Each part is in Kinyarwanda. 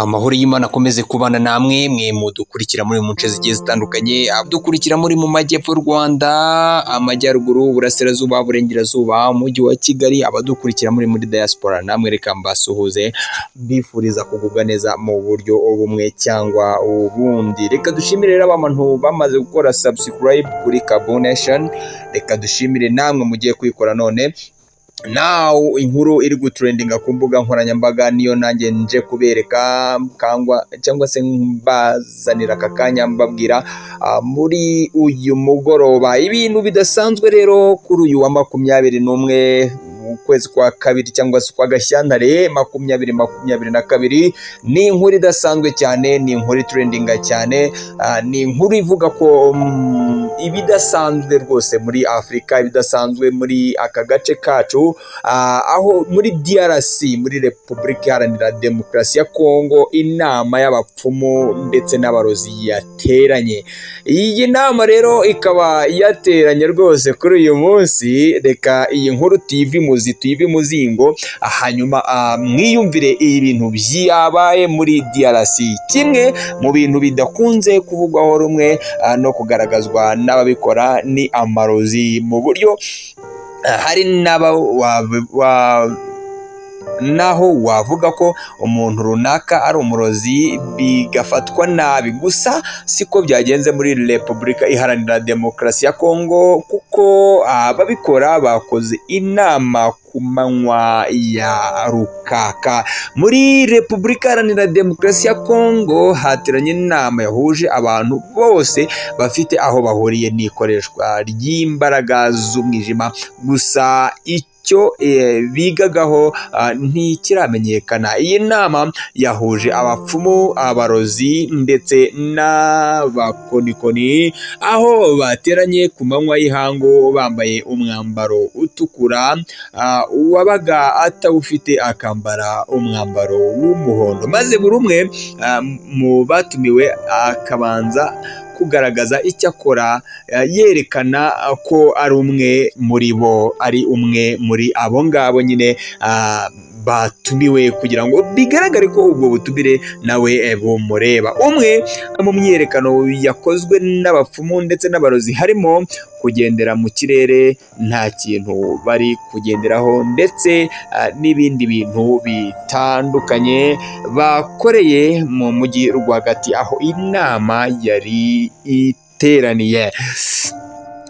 amahoro y'Imana akomeze kubana namwe mwe mudukurikira muri mu nce zigiye zitandukanye, abadukurikira muri mu majyepfo y'u Rwanda, amajyaruguru, uburasirazuba, burengerazuba, umujyi wa Kigali, abadukurikira muri diaspora, namwe reka mbasuhuze bifuriza kugubwa neza mu buryo bumwe cyangwa ubundi. Reka dushimire rero abantu bamaze gukora subscribe kuri Kabu Nation, reka dushimire namwe mugiye kwikora none. Now inkuru iri gutrendinga ku mbuga nkoranyambaga niyo nanjye nje kubereka cyangwa se mbazanira aka kanya mbabwira muri uyu mugoroba. Ibintu bidasanzwe rero kuri uyu wa 21 ukwezi kwa kabiri cyangwa se kwa Gashyantare 2022, ni inkuru idasanzwe cyane, ni inkuru trendinga cyane, ni inkuru ivuga ko ibidasanzwe rwose muri Afrika, ibidasanzwe muri aka gace kacu, aho muri DRC, muri Repubulika Iharanira Demokarasi ya Kongo, inama y'abapfumu ndetse n'abarozi yateranye. Iyi nama rero ikaba yateranye rwose kuri uyu munsi. Reka iyi nkuru TV muzingo, hanyuma mwiyumvire ibintu byabaye muri DRC. Kimwe mu bintu bidakunze kuvugwaho rumwe no kugaragazwa n'ababikora ni amarozi, mu buryo hari naho wavuga ko umuntu runaka ari umurozi bigafatwa nabi. Gusa siko byagenze muri Repubulika Iharanira Demokarasi ya Kongo, kuko ababikora bakoze inama ku manywa ya rukaka. Muri Repubulika Iharanira Demokarasi ya Kongo hateranye inama yahuje abantu bose bafite aho bahuriye n'ikoreshwa ry'imbaraga z'umwijima. Gusa icyo bigagaho ntikiramenyekana. Iyi nama yahuje abapfumu, abarozi ndetse n'abakonikoni, aho bateranye ku manywa y'ihangu bambaye umwambaro utukura, uwabaga atawufite akambara umwambaro w'umuhondo, maze buri umwe mu batumiwe akabanza kugaragaza icyo akora, yerekana ko ari umwe muri bo, ari umwe muri abo ngabo nyine batumiwe, kugira ngo bigaragare ko ubwo butumire nawe bumureba. Umwe mu myiyerekano yakozwe n'abapfumu ndetse n'abarozi harimo kugendera mu kirere nta kintu bari kugenderaho, ndetse n'ibindi bintu bitandukanye bakoreye mu mujyi rwagati aho inama yari iteraniye.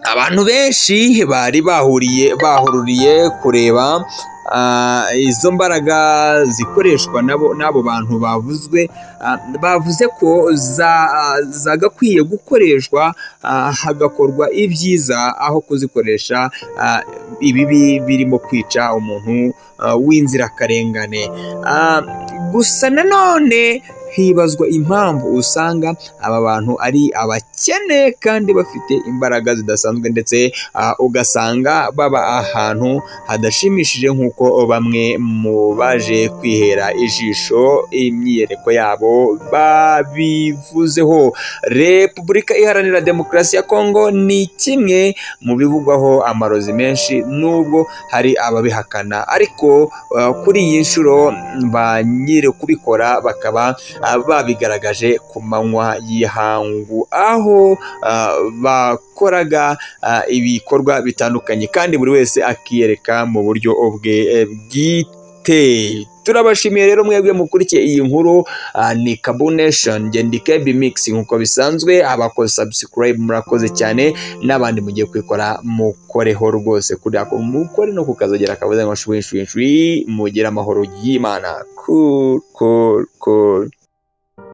Abantu benshi bari bahururiye kureba izo mbaraga zikoreshwa n'abo bantu bavuze ko zagakwiye gukoreshwa hagakorwa ibyiza, aho kuzikoresha ibibi birimo kwica umuntu w'inzirakarengane. Gusa nanone hibazwa impamvu usanga aba bantu ari abakene kandi bafite imbaraga zidasanzwe, ndetse ugasanga baba ahantu hadashimishije nk'uko bamwe mu baje kwihera ijisho imyiyereko yabo babivuzeho. Repubulika Iharanira Demokarasi ya Kongo ni kimwe mu bivugwaho amarozi menshi, nubwo hari ababihakana, ariko kuri iyi nshuro ba nyiri kubikora bakaba babigaragaje ku manywa y'ihangu, aho bakoraga ibikorwa bitandukanye kandi buri wese akiyereka mu buryo bwe bwite. Turabashimiye rero mwebwe mukurikiye iyi nkuru. Ni Kabu Nation, nge ndi KB Mix nk'uko bisanzwe. Abakoze subscribe murakoze cyane, n'abandi mugiye kwikora mukoreho rwose, kugira ngo mukore no kukazogera akabuze ngo shwi mugire amahoro y'Imana. Cool.